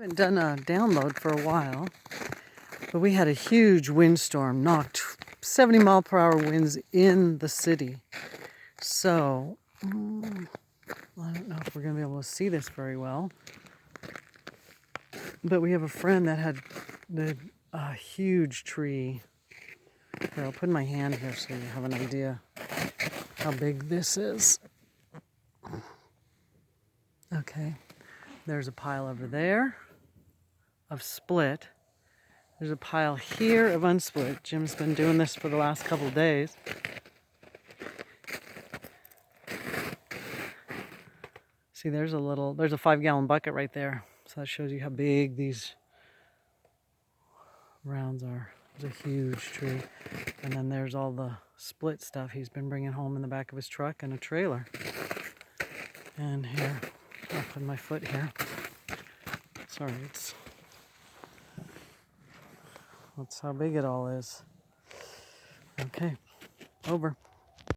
Haven't done a download for a while, but we had a huge windstorm, knocked 70-mile-per-hour winds in the city. So, I don't know if we're going to be able to see this very well. But we have a friend that had a huge tree. Here, I'll put my hand here so you have an idea how big this is. Okay, there's a pile over there of split. There's a pile here of unsplit. Jim's been doing this for the last couple of days. See, there's a 5-gallon bucket right there. So that shows you how big these rounds are. It's a huge tree. And then there's all the split stuff he's been bringing home in the back of his truck and a trailer. And here, I'll put my foot here. Sorry, that's how big it all is. Okay, over.